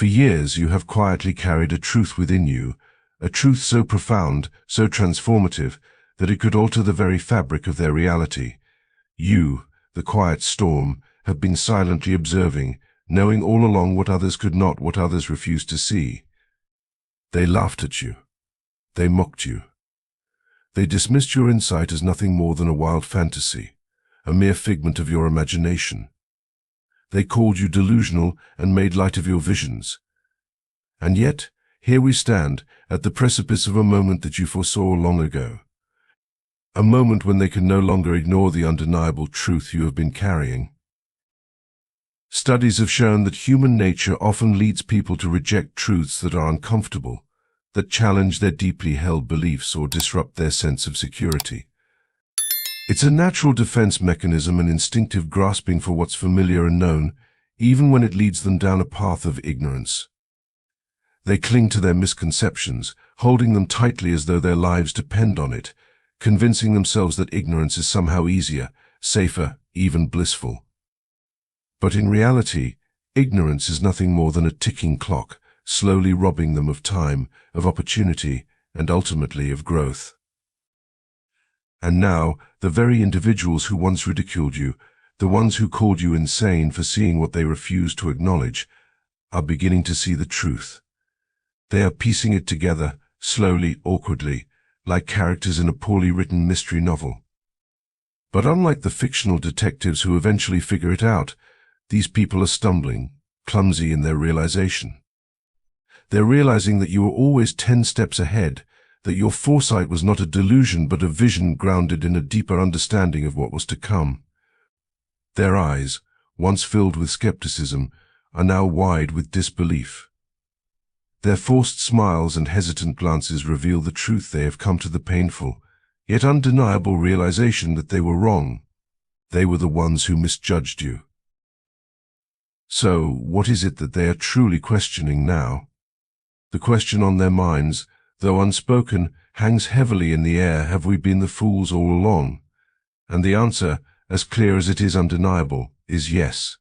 For years you have quietly carried a truth within you, a truth so profound, so transformative, that it could alter the very fabric of their reality. You, the quiet storm, have been silently observing, knowing all along what others could not, what others refused to see. They laughed at you. They mocked you. They dismissed your insight as nothing more than a wild fantasy, a mere figment of your imagination. They called you delusional and made light of your visions. And yet, here we stand, at the precipice of a moment that you foresaw long ago. A moment when they can no longer ignore the undeniable truth you have been carrying. Studies have shown that human nature often leads people to reject truths that are uncomfortable, that challenge their deeply held beliefs or disrupt their sense of security. It's a natural defense mechanism, an instinctive grasping for what's familiar and known, even when it leads them down a path of ignorance. They cling to their misconceptions, holding them tightly as though their lives depend on it, convincing themselves that ignorance is somehow easier, safer, even blissful. But in reality, ignorance is nothing more than a ticking clock, slowly robbing them of time, of opportunity, and ultimately of growth. And now, the very individuals who once ridiculed you, the ones who called you insane for seeing what they refused to acknowledge, are beginning to see the truth. They are piecing it together, slowly, awkwardly, like characters in a poorly written mystery novel. But unlike the fictional detectives who eventually figure it out, these people are stumbling, clumsy in their realization. They're realizing that you were always 10 steps ahead, that your foresight was not a delusion but a vision grounded in a deeper understanding of what was to come. Their eyes, once filled with skepticism, are now wide with disbelief. Their forced smiles and hesitant glances reveal the truth. They have come to the painful, yet undeniable realization that they were wrong. They were the ones who misjudged you. So, what is it that they are truly questioning now? The question on their minds, though unspoken, hangs heavily in the air. Have we been the fools all along? And the answer, as clear as it is undeniable, is yes.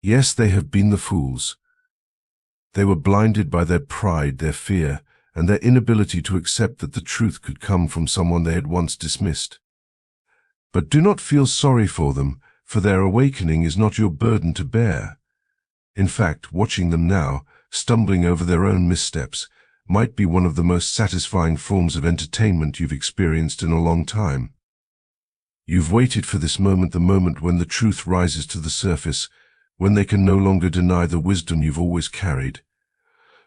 Yes, they have been the fools. They were blinded by their pride, their fear, and their inability to accept that the truth could come from someone they had once dismissed. But do not feel sorry for them, for their awakening is not your burden to bear. In fact, watching them now, stumbling over their own missteps, might be one of the most satisfying forms of entertainment you've experienced in a long time. You've waited for this moment, the moment when the truth rises to the surface, when they can no longer deny the wisdom you've always carried.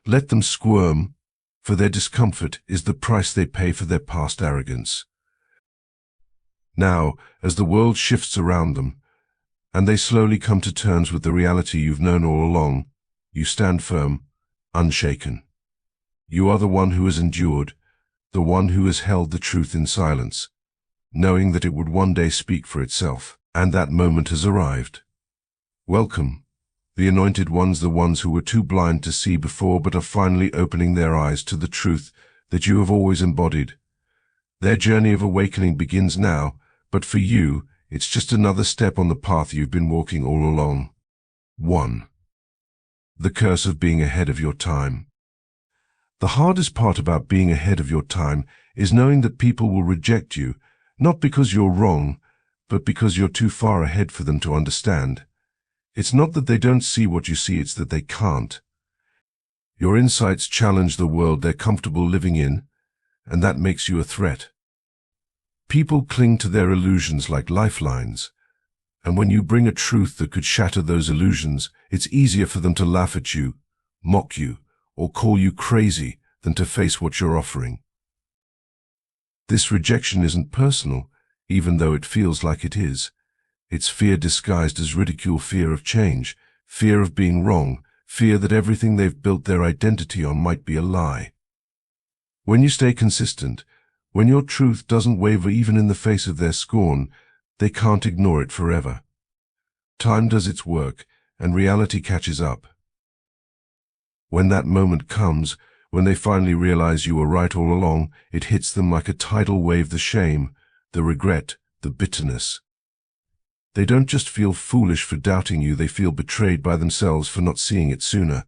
Let them squirm, for their discomfort is the price they pay for their past arrogance. Now, as the world shifts around them, and they slowly come to terms with the reality you've known all along, you stand firm, unshaken. You are the one who has endured, the one who has held the truth in silence, knowing that it would one day speak for itself, and that moment has arrived. Welcome, the anointed ones, the ones who were too blind to see before but are finally opening their eyes to the truth that you have always embodied. Their journey of awakening begins now, but for you, it's just another step on the path you've been walking all along. 1. The curse of being ahead of your time. The hardest part about being ahead of your time is knowing that people will reject you, not because you're wrong, but because you're too far ahead for them to understand. It's not that they don't see what you see, it's that they can't. Your insights challenge the world they're comfortable living in, and that makes you a threat. People cling to their illusions like lifelines, and when you bring a truth that could shatter those illusions, it's easier for them to laugh at you, mock you, or call you crazy than to face what you're offering. This rejection isn't personal, even though it feels like it is. It's fear disguised as ridicule, fear of change, fear of being wrong, fear that everything they've built their identity on might be a lie. When you stay consistent, when your truth doesn't waver even in the face of their scorn, they can't ignore it forever. Time does its work, and reality catches up. When that moment comes, when they finally realize you were right all along, it hits them like a tidal wave, the shame, the regret, the bitterness. They don't just feel foolish for doubting you, they feel betrayed by themselves for not seeing it sooner.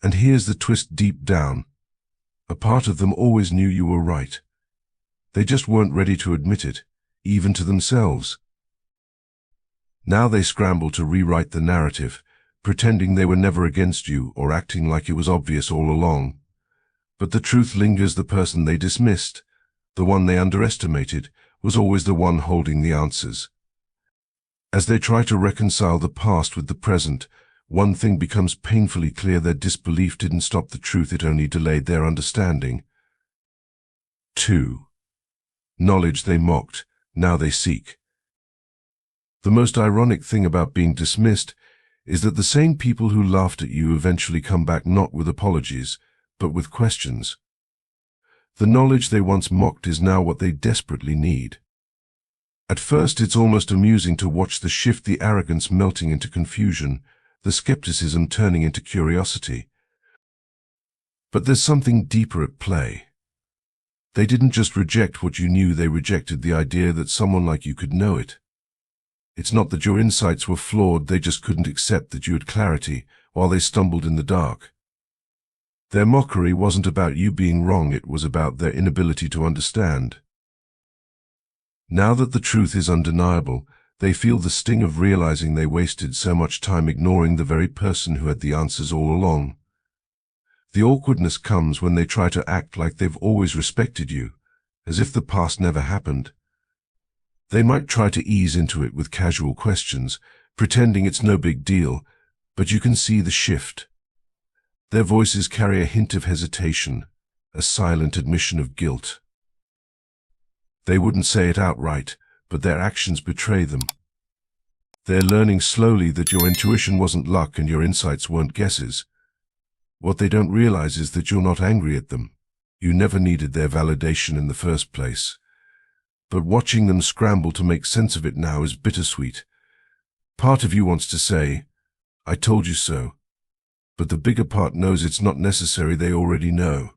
And here's the twist: deep down, a part of them always knew you were right. They just weren't ready to admit it, even to themselves. Now they scramble to rewrite the narrative, pretending they were never against you or acting like it was obvious all along. But the truth lingers: the person they dismissed, the one they underestimated, was always the one holding the answers. As they try to reconcile the past with the present, one thing becomes painfully clear: their disbelief didn't stop the truth, it only delayed their understanding. 2. Knowledge they mocked, now they seek. The most ironic thing about being dismissed is that the same people who laughed at you eventually come back, not with apologies, but with questions. The knowledge they once mocked is now what they desperately need. At first, it's almost amusing to watch the shift: the arrogance melting into confusion, the skepticism turning into curiosity. But there's something deeper at play. They didn't just reject what you knew, they rejected the idea that someone like you could know it. It's not that your insights were flawed, they just couldn't accept that you had clarity while they stumbled in the dark. Their mockery wasn't about you being wrong, it was about their inability to understand. Now that the truth is undeniable, they feel the sting of realizing they wasted so much time ignoring the very person who had the answers all along. The awkwardness comes when they try to act like they've always respected you, as if the past never happened. They might try to ease into it with casual questions, pretending it's no big deal, but you can see the shift. Their voices carry a hint of hesitation, a silent admission of guilt. They wouldn't say it outright, but their actions betray them. They're learning slowly that your intuition wasn't luck and your insights weren't guesses. What they don't realize is that you're not angry at them. You never needed their validation in the first place. But watching them scramble to make sense of it now is bittersweet. Part of you wants to say, "I told you so." But the bigger part knows it's not necessary, they already know.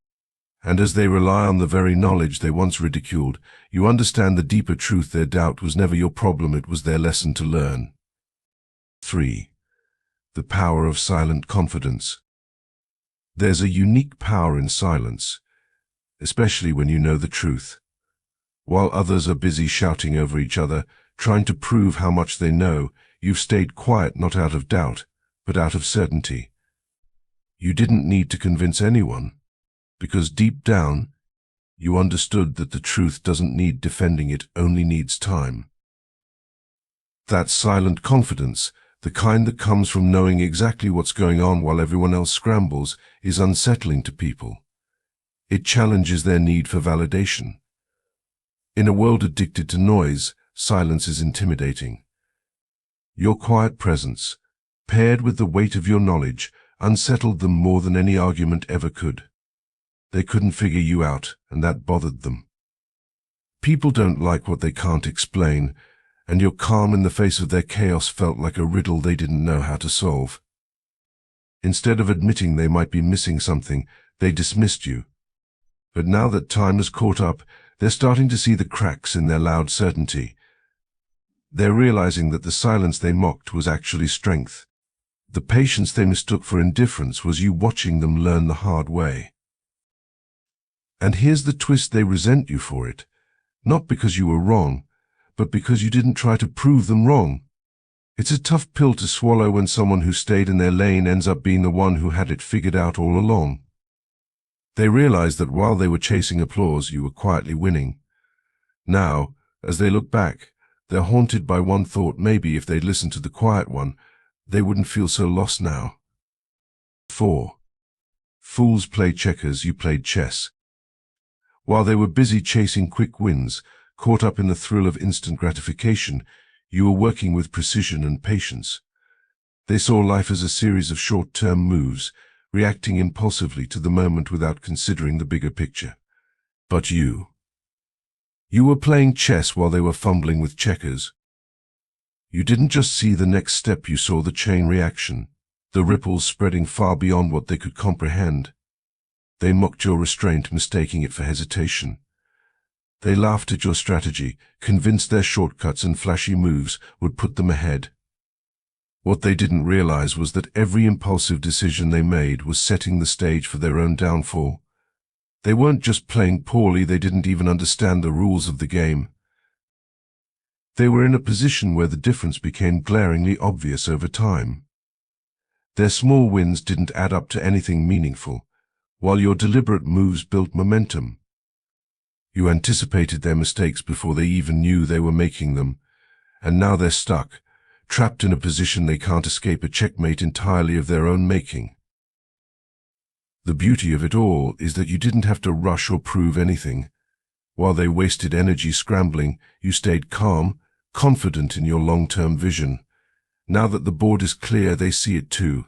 And as they rely on the very knowledge they once ridiculed, you understand the deeper truth: their doubt was never your problem, it was their lesson to learn. 3. The power of silent confidence. There's a unique power in silence, especially when you know the truth. While others are busy shouting over each other, trying to prove how much they know, you've stayed quiet, not out of doubt, but out of certainty. You didn't need to convince anyone, because deep down, you understood that the truth doesn't need defending, it only needs time. That silent confidence, the kind that comes from knowing exactly what's going on while everyone else scrambles, is unsettling to people. It challenges their need for validation. In a world addicted to noise, silence is intimidating. Your quiet presence, paired with the weight of your knowledge, unsettled them more than any argument ever could. They couldn't figure you out, and that bothered them. People don't like what they can't explain, and your calm in the face of their chaos felt like a riddle they didn't know how to solve. Instead of admitting they might be missing something, they dismissed you. But now that time has caught up, they're starting to see the cracks in their loud certainty. They're realizing that the silence they mocked was actually strength. The patience they mistook for indifference was you watching them learn the hard way. And here's the twist: they resent you for it, not because you were wrong, but because you didn't try to prove them wrong. It's a tough pill to swallow when someone who stayed in their lane ends up being the one who had it figured out all along. They realized that while they were chasing applause, you were quietly winning. Now, as they look back, they're haunted by one thought: maybe if they'd listened to the quiet one, they wouldn't feel so lost now. 4. Fools play checkers, you played chess. While they were busy chasing quick wins, caught up in the thrill of instant gratification, you were working with precision and patience. They saw life as a series of short-term moves, reacting impulsively to the moment without considering the bigger picture. But you were playing chess while they were fumbling with checkers. You didn't just see the next step, you saw the chain reaction, the ripples spreading far beyond what they could comprehend. They mocked your restraint, mistaking it for hesitation. They laughed at your strategy, convinced their shortcuts and flashy moves would put them ahead. What they didn't realize was that every impulsive decision they made was setting the stage for their own downfall. They weren't just playing poorly, they didn't even understand the rules of the game. They were in a position where the difference became glaringly obvious over time. Their small wins didn't add up to anything meaningful, while your deliberate moves built momentum. You anticipated their mistakes before they even knew they were making them, and now they're stuck, trapped in a position they can't escape, a checkmate entirely of their own making. The beauty of it all is that you didn't have to rush or prove anything. While they wasted energy scrambling, you stayed calm, confident in your long-term vision. Now that the board is clear, they see it too.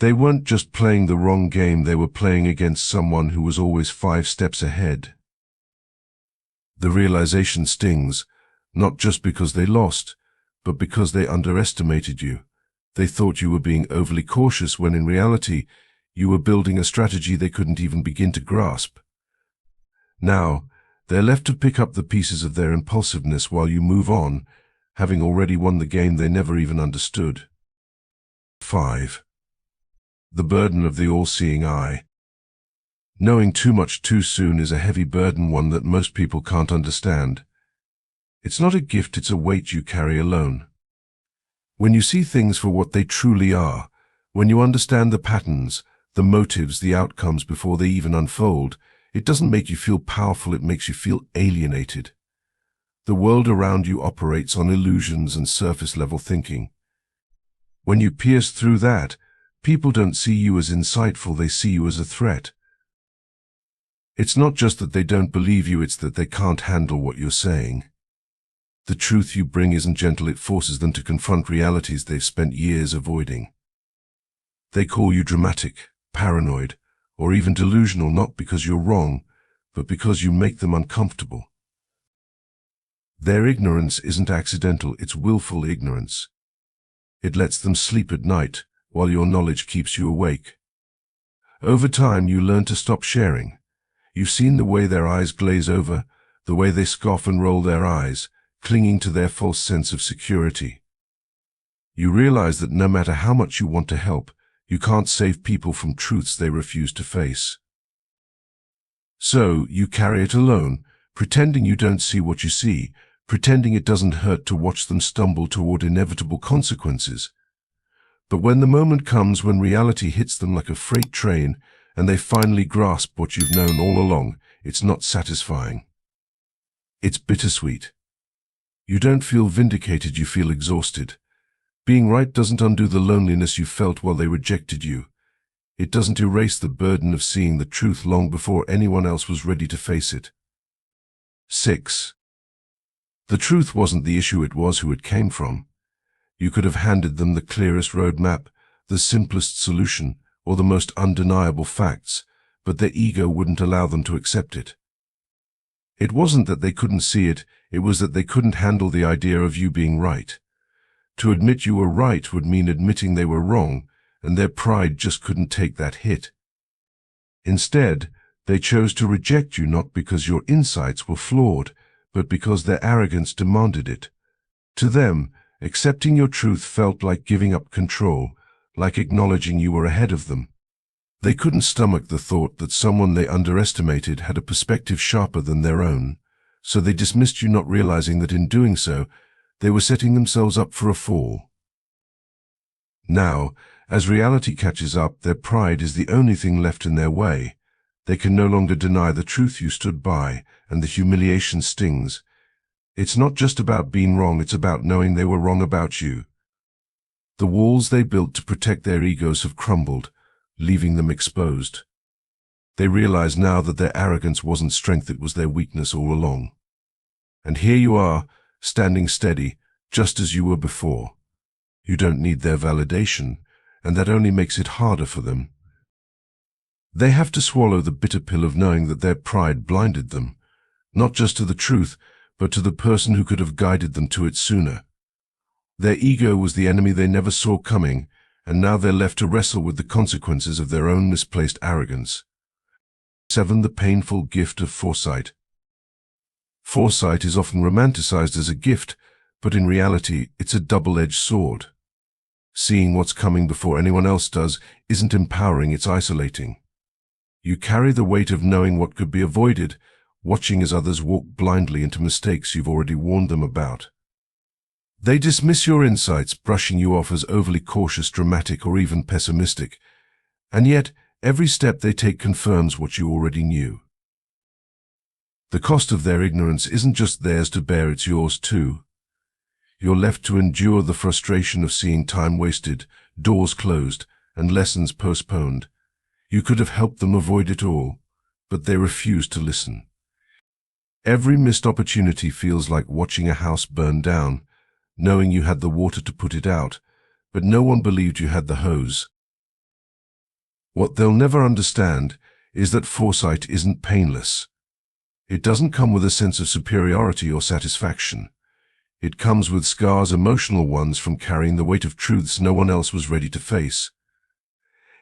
They weren't just playing the wrong game, they were playing against someone who was always 5 steps ahead. The realization stings, not just because they lost, but because they underestimated you. They thought you were being overly cautious when in reality, you were building a strategy they couldn't even begin to grasp. Now, they're left to pick up the pieces of their impulsiveness while you move on, having already won the game they never even understood. 5. The burden of the all-seeing eye. Knowing too much too soon is a heavy burden, one that most people can't understand. It's not a gift, it's a weight you carry alone. When you see things for what they truly are, when you understand the patterns, the motives, the outcomes before they even unfold, it doesn't make you feel powerful, it makes you feel alienated. The world around you operates on illusions and surface-level thinking. When you pierce through that, people don't see you as insightful, they see you as a threat. It's not just that they don't believe you, it's that they can't handle what you're saying. The truth you bring isn't gentle, it forces them to confront realities they've spent years avoiding. They call you dramatic, paranoid, or even delusional, not because you're wrong, but because you make them uncomfortable. Their ignorance isn't accidental, it's willful ignorance. It lets them sleep at night, while your knowledge keeps you awake. Over time, you learn to stop sharing. You've seen the way their eyes glaze over, the way they scoff and roll their eyes, clinging to their false sense of security. You realize that no matter how much you want to help, you can't save people from truths they refuse to face. So you carry it alone, pretending you don't see what you see, pretending it doesn't hurt to watch them stumble toward inevitable consequences. But when the moment comes, when reality hits them like a freight train, and they finally grasp what you've known all along, it's not satisfying. It's bittersweet. You don't feel vindicated, you feel exhausted. Being right doesn't undo the loneliness you felt while they rejected you. It doesn't erase the burden of seeing the truth long before anyone else was ready to face it. 6. The truth wasn't the issue, it was who it came from. You could have handed them the clearest roadmap, the simplest solution, or the most undeniable facts, but their ego wouldn't allow them to accept it. It wasn't that they couldn't see it, it was that they couldn't handle the idea of you being right. To admit you were right would mean admitting they were wrong, and their pride just couldn't take that hit. Instead, they chose to reject you not because your insights were flawed, but because their arrogance demanded it. To them, accepting your truth felt like giving up control, like acknowledging you were ahead of them. They couldn't stomach the thought that someone they underestimated had a perspective sharper than their own, so they dismissed you, not realizing that in doing so, they were setting themselves up for a fall. Now, as reality catches up, their pride is the only thing left in their way. They can no longer deny the truth you stood by, and the humiliation stings. It's not just about being wrong, it's about knowing they were wrong about you. The walls they built to protect their egos have crumbled, leaving them exposed. They realize now that their arrogance wasn't strength, it was their weakness all along. And here you are, standing steady, just as you were before. You don't need their validation, and that only makes it harder for them. They have to swallow the bitter pill of knowing that their pride blinded them, not just to the truth, but to the person who could have guided them to it sooner. Their ego was the enemy they never saw coming, and now they're left to wrestle with the consequences of their own misplaced arrogance. 7. The painful gift of foresight. Foresight is often romanticized as a gift, but in reality, it's a double-edged sword. Seeing what's coming before anyone else does isn't empowering, it's isolating. You carry the weight of knowing what could be avoided, watching as others walk blindly into mistakes you've already warned them about. They dismiss your insights, brushing you off as overly cautious, dramatic, or even pessimistic, and yet every step they take confirms what you already knew. The cost of their ignorance isn't just theirs to bear, it's yours too. You're left to endure the frustration of seeing time wasted, doors closed, and lessons postponed. You could have helped them avoid it all, but they refuse to listen. Every missed opportunity feels like watching a house burn down, knowing you had the water to put it out, but no one believed you had the hose. What they'll never understand is that foresight isn't painless. It doesn't come with a sense of superiority or satisfaction. It comes with scars, emotional ones, from carrying the weight of truths no one else was ready to face.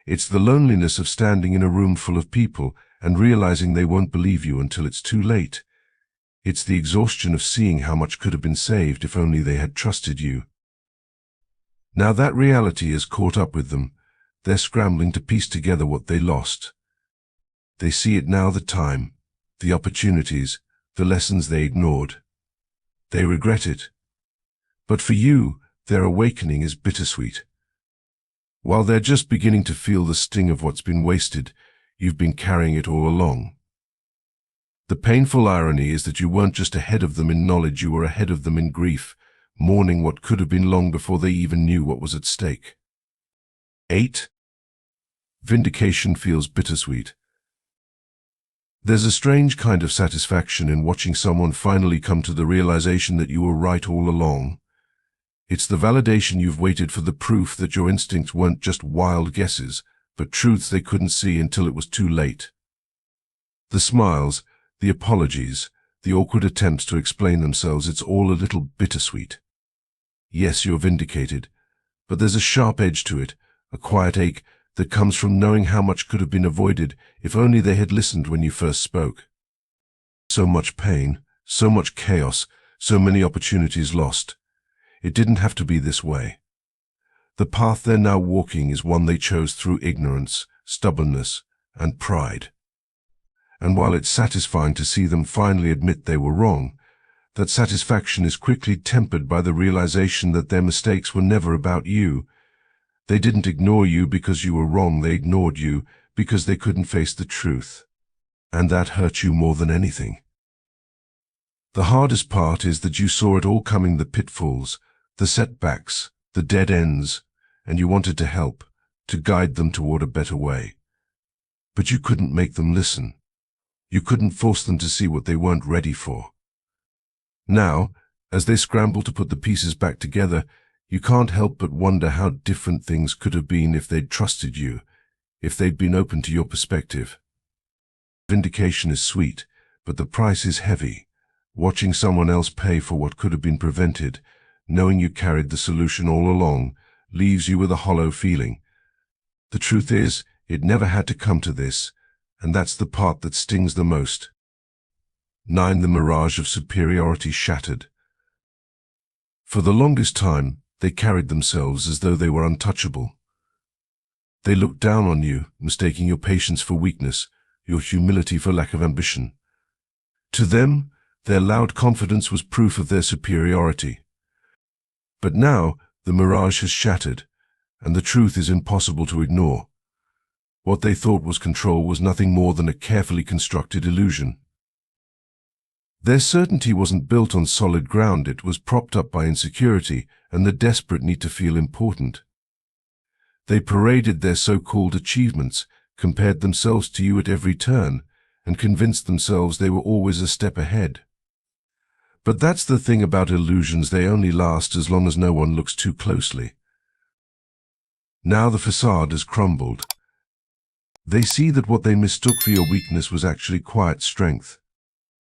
It's the loneliness of standing in a room full of people and realizing they won't believe you until it's too late. It's the exhaustion of seeing how much could have been saved if only they had trusted you. Now that reality has caught up with them. They're scrambling to piece together what they lost. They see it now, the time, the opportunities, the lessons they ignored. They regret it. But for you, their awakening is bittersweet. While they're just beginning to feel the sting of what's been wasted, you've been carrying it all along. The painful irony is that you weren't just ahead of them in knowledge, you were ahead of them in grief, mourning what could have been long before they even knew what was at stake. 8. Vindication feels bittersweet. There's a strange kind of satisfaction in watching someone finally come to the realization that you were right all along. It's the validation you've waited for, the proof that your instincts weren't just wild guesses, but truths they couldn't see until it was too late. The smiles, the apologies, the awkward attempts to explain themselves, it's all a little bittersweet. Yes, you're vindicated, but there's a sharp edge to it, a quiet ache that comes from knowing how much could have been avoided if only they had listened when you first spoke. So much pain, so much chaos, so many opportunities lost. It didn't have to be this way. The path they're now walking is one they chose through ignorance, stubbornness, and pride. And while it's satisfying to see them finally admit they were wrong, that satisfaction is quickly tempered by the realization that their mistakes were never about you. They didn't ignore you because you were wrong, they ignored you because they couldn't face the truth. And that hurt you more than anything. The hardest part is that you saw it all coming, the pitfalls, the setbacks, the dead ends, and you wanted to help, to guide them toward a better way. But you couldn't make them listen. You couldn't force them to see what they weren't ready for. Now, as they scramble to put the pieces back together, you can't help but wonder how different things could have been if they'd trusted you, if they'd been open to your perspective. Vindication is sweet, but the price is heavy. Watching someone else pay for what could have been prevented, knowing you carried the solution all along, leaves you with a hollow feeling. The truth is, it never had to come to this, and that's the part that stings the most. 9. The mirage of superiority shattered. For the longest time, they carried themselves as though they were untouchable. They looked down on you, mistaking your patience for weakness, your humility for lack of ambition. To them, their loud confidence was proof of their superiority. But now, the mirage has shattered, and the truth is impossible to ignore. What they thought was control was nothing more than a carefully constructed illusion. Their certainty wasn't built on solid ground, it was propped up by insecurity and the desperate need to feel important. They paraded their so-called achievements, compared themselves to you at every turn, and convinced themselves they were always a step ahead. But that's the thing about illusions, they only last as long as no one looks too closely. Now the facade has crumbled. They see that what they mistook for your weakness was actually quiet strength.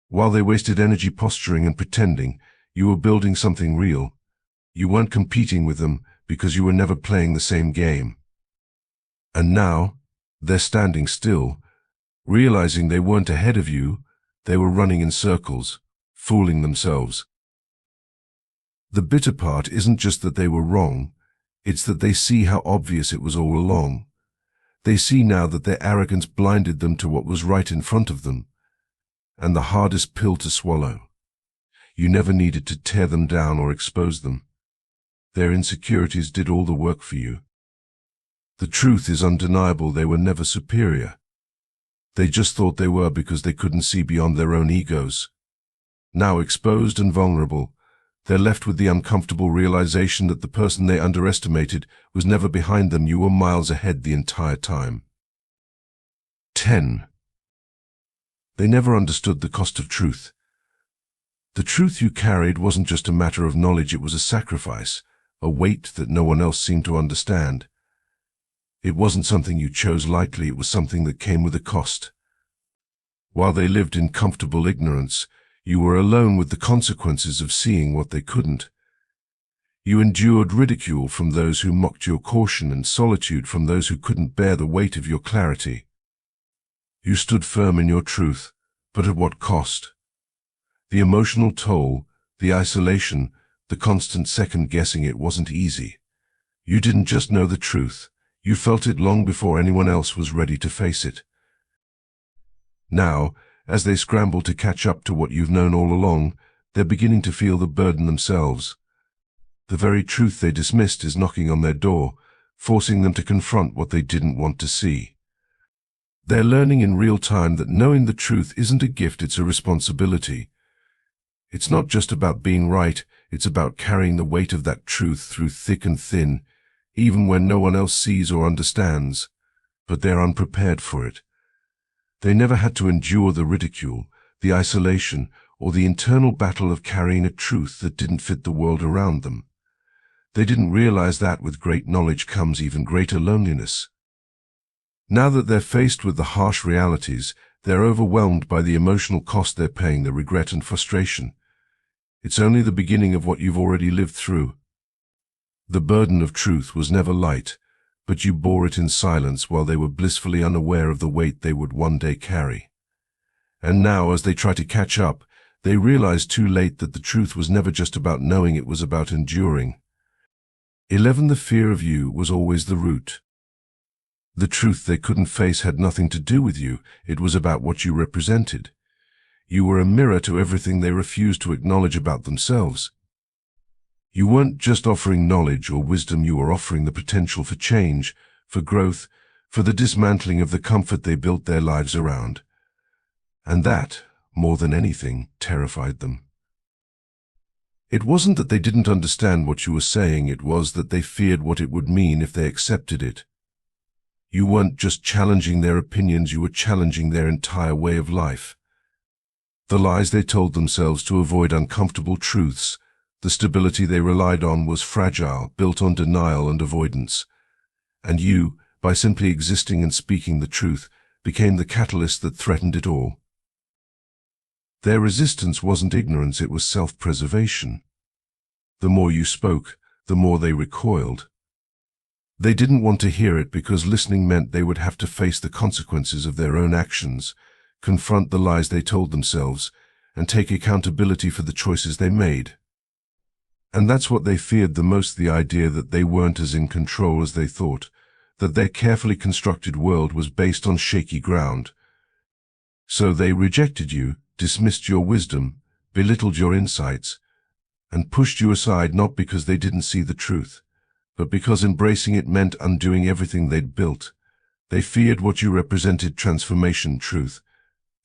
While they wasted energy posturing and pretending, you were building something real. You weren't competing with them because you were never playing the same game. And now, they're standing still, realizing they weren't ahead of you, they were running in circles, fooling themselves. The bitter part isn't just that they were wrong, It's that they see how obvious it was all along. They see now that their arrogance blinded them to what was right in front of them, and the hardest pill to swallow. You never needed to tear them down or expose them. Their insecurities did all the work for you. The truth is undeniable, they were never superior. They just thought they were because they couldn't see beyond their own egos. Now exposed and vulnerable, they're left with the uncomfortable realization that the person they underestimated was never behind them. You were miles ahead the entire time. 10. They never understood the cost of truth. The truth you carried wasn't just a matter of knowledge, it was a sacrifice, a weight that no one else seemed to understand. It wasn't something you chose lightly, it was something that came with a cost. While they lived in comfortable ignorance, you were alone with the consequences of seeing what they couldn't. You endured ridicule from those who mocked your caution and solitude from those who couldn't bear the weight of your clarity. You stood firm in your truth, but at what cost? The emotional toll, the isolation, the constant second-guessing. It wasn't easy. You didn't just know the truth, you felt it long before anyone else was ready to face it. Now, as they scramble to catch up to what you've known all along, they're beginning to feel the burden themselves. The very truth they dismissed is knocking on their door, forcing them to confront what they didn't want to see. They're learning in real time that knowing the truth isn't a gift, it's a responsibility. It's not just about being right, it's about carrying the weight of that truth through thick and thin, even when no one else sees or understands. But they're unprepared for it. They never had to endure the ridicule, the isolation, or the internal battle of carrying a truth that didn't fit the world around them. They didn't realize that with great knowledge comes even greater loneliness. Now that they're faced with the harsh realities, they're overwhelmed by the emotional cost they're paying, the regret and frustration. It's only the beginning of what you've already lived through. The burden of truth was never light, but you bore it in silence while they were blissfully unaware of the weight they would one day carry. And now, as they try to catch up, they realize too late that the truth was never just about knowing, it was about enduring. 11. The fear of you was always the root. The truth they couldn't face had nothing to do with you, it was about what you represented. You were a mirror to everything they refused to acknowledge about themselves. You weren't just offering knowledge or wisdom, you were offering the potential for change, for growth, for the dismantling of the comfort they built their lives around. And that, more than anything, terrified them. It wasn't that they didn't understand what you were saying, it was that they feared what it would mean if they accepted it. You weren't just challenging their opinions, you were challenging their entire way of life. The lies they told themselves to avoid uncomfortable truths, the stability they relied on was fragile, built on denial and avoidance. And you, by simply existing and speaking the truth, became the catalyst that threatened it all. Their resistance wasn't ignorance, it was self-preservation. The more you spoke, the more they recoiled. They didn't want to hear it because listening meant they would have to face the consequences of their own actions, confront the lies they told themselves, and take accountability for the choices they made. And that's what they feared the most, the idea that they weren't as in control as they thought, that their carefully constructed world was based on shaky ground. So they rejected you, dismissed your wisdom, belittled your insights, and pushed you aside, not because they didn't see the truth, but because embracing it meant undoing everything they'd built. They feared what you represented, transformation, truth,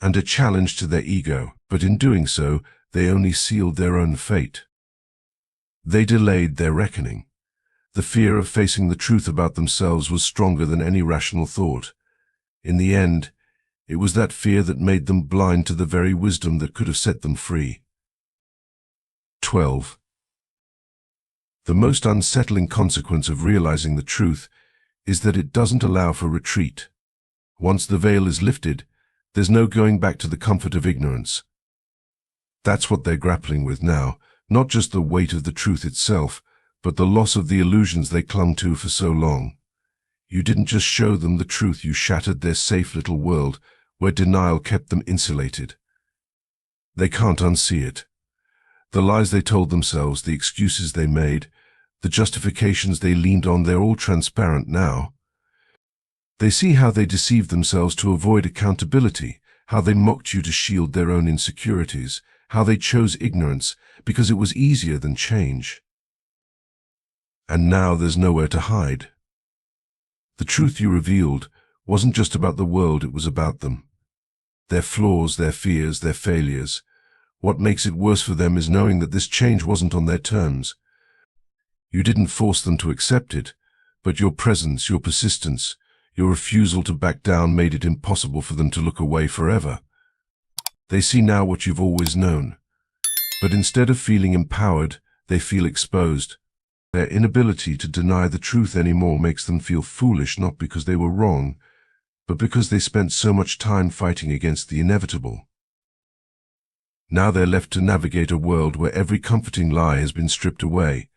and a challenge to their ego, but in doing so, they only sealed their own fate. They delayed their reckoning. The fear of facing the truth about themselves was stronger than any rational thought. In the end, it was that fear that made them blind to the very wisdom that could have set them free. 12. The most unsettling consequence of realizing the truth is that it doesn't allow for retreat. Once the veil is lifted, there's no going back to the comfort of ignorance. That's what they're grappling with now, not just the weight of the truth itself, but the loss of the illusions they clung to for so long. You didn't just show them the truth, you shattered their safe little world where denial kept them insulated. They can't unsee it. The lies they told themselves, the excuses they made, The justifications they leaned on, they're all transparent now. They see how they deceived themselves to avoid accountability, how they mocked you to shield their own insecurities, how they chose ignorance because it was easier than change. And now there's nowhere to hide. The truth you revealed wasn't just about the world, it was about them. Their flaws, their fears, their failures. What makes it worse for them is knowing that this change wasn't on their terms. You didn't force them to accept it, but your presence, your persistence, your refusal to back down made it impossible for them to look away forever. They see now what you've always known, but instead of feeling empowered, they feel exposed. Their inability to deny the truth anymore makes them feel foolish, not because they were wrong, but because they spent so much time fighting against the inevitable. Now they're left to navigate a world where every comforting lie has been stripped away,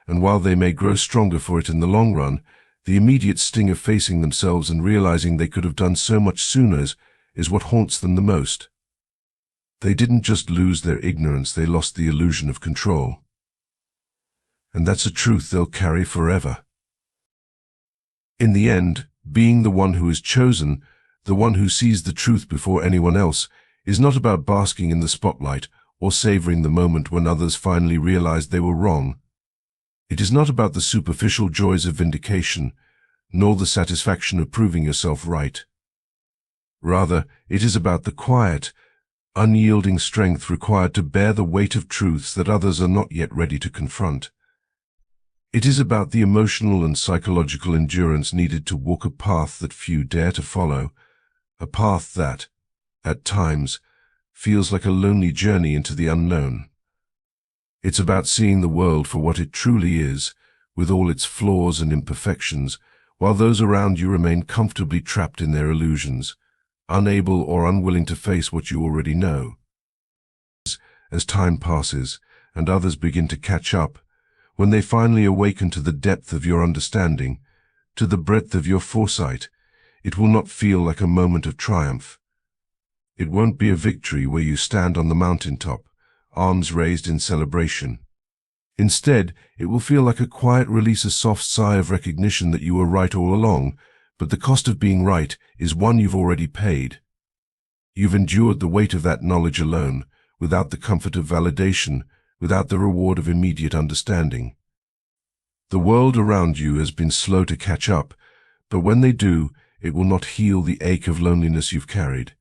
and while they may grow stronger for it in the long run, the immediate sting of facing themselves and realizing they could have done so much sooner is what haunts them the most. They didn't just lose their ignorance, they lost the illusion of control. And that's a truth they'll carry forever. In the end, being the one who is chosen, the one who sees the truth before anyone else, is not about basking in the spotlight or savoring the moment when others finally realized they were wrong. It is not about the superficial joys of vindication, nor the satisfaction of proving yourself right. Rather, it is about the quiet, unyielding strength required to bear the weight of truths that others are not yet ready to confront. It is about the emotional and psychological endurance needed to walk a path that few dare to follow, a path that, at times, feels like a lonely journey into the unknown. It's about seeing the world for what it truly is, with all its flaws and imperfections, while those around you remain comfortably trapped in their illusions, unable or unwilling to face what you already know. As time passes and others begin to catch up, when they finally awaken to the depth of your understanding, to the breadth of your foresight, it will not feel like a moment of triumph. It won't be a victory where you stand on the mountaintop, arms raised in celebration. Instead, it will feel like a quiet release, a soft sigh of recognition that you were right all along, but the cost of being right is one you've already paid. You've endured the weight of that knowledge alone, without the comfort of validation, without the reward of immediate understanding. The world around you has been slow to catch up, but when they do, it will not heal the ache of loneliness you've carried.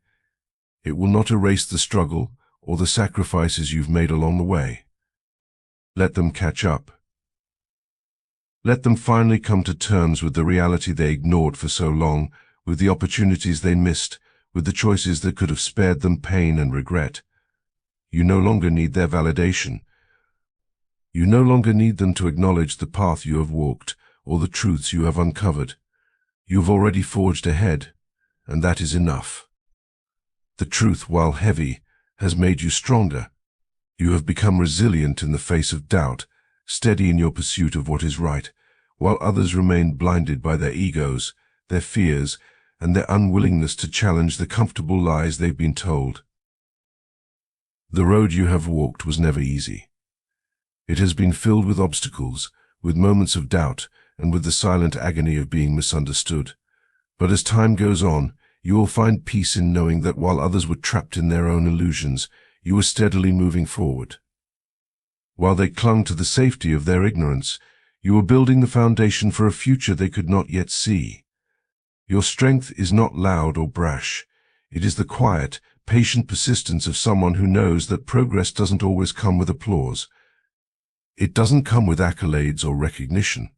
It will not erase the struggle or the sacrifices you've made along the way. Let them catch up. Let them finally come to terms with the reality they ignored for so long, with the opportunities they missed, with the choices that could have spared them pain and regret. You no longer need their validation. You no longer need them to acknowledge the path you have walked or the truths you have uncovered. You have already forged ahead, and that is enough. The truth, while heavy, has made you stronger. You have become resilient in the face of doubt, steady in your pursuit of what is right, while others remain blinded by their egos, their fears, and their unwillingness to challenge the comfortable lies they've been told. The road you have walked was never easy. It has been filled with obstacles, with moments of doubt, and with the silent agony of being misunderstood. But as time goes on, you will find peace in knowing that while others were trapped in their own illusions, you were steadily moving forward. While they clung to the safety of their ignorance, you were building the foundation for a future they could not yet see. Your strength is not loud or brash. It is the quiet, patient persistence of someone who knows that progress doesn't always come with applause. It doesn't come with accolades or recognition.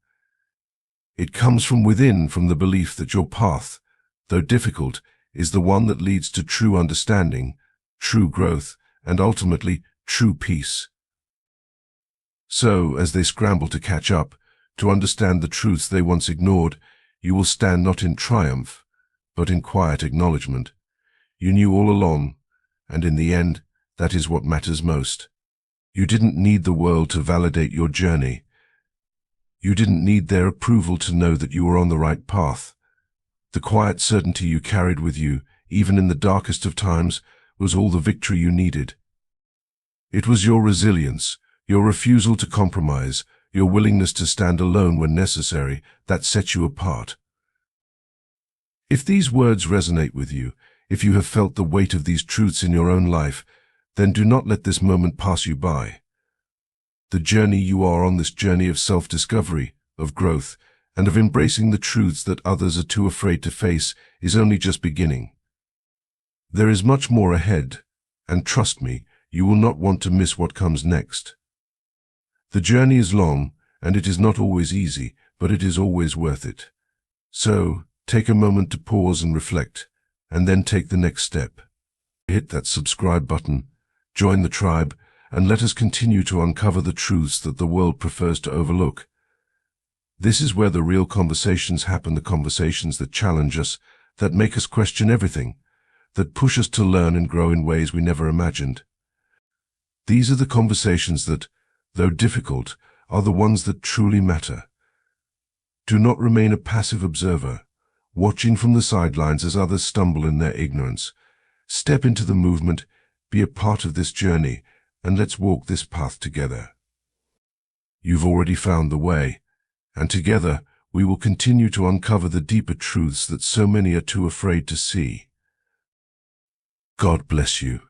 It comes from within, from the belief that your path, though difficult, is the one that leads to true understanding, true growth, and ultimately true peace. So, as they scramble to catch up, to understand the truths they once ignored, you will stand not in triumph, but in quiet acknowledgement. You knew all along, and in the end, that is what matters most. You didn't need the world to validate your journey. You didn't need their approval to know that you were on the right path. The quiet certainty you carried with you, even in the darkest of times, was all the victory you needed. It was your resilience, your refusal to compromise, your willingness to stand alone when necessary, that sets you apart. If these words resonate with you, if you have felt the weight of these truths in your own life, then do not let this moment pass you by. The journey you are on, this journey of self-discovery, of growth, and of embracing the truths that others are too afraid to face, is only just beginning. There is much more ahead, and trust me, you will not want to miss what comes next. The journey is long, and it is not always easy, but it is always worth it. So, take a moment to pause and reflect, and then take the next step. Hit that subscribe button, join the tribe, and let us continue to uncover the truths that the world prefers to overlook. This is where the real conversations happen, the conversations that challenge us, that make us question everything, that push us to learn and grow in ways we never imagined. These are the conversations that, though difficult, are the ones that truly matter. Do not remain a passive observer, watching from the sidelines as others stumble in their ignorance. Step into the movement, be a part of this journey, and let's walk this path together. You've already found the way, and together we will continue to uncover the deeper truths that so many are too afraid to see. God bless you.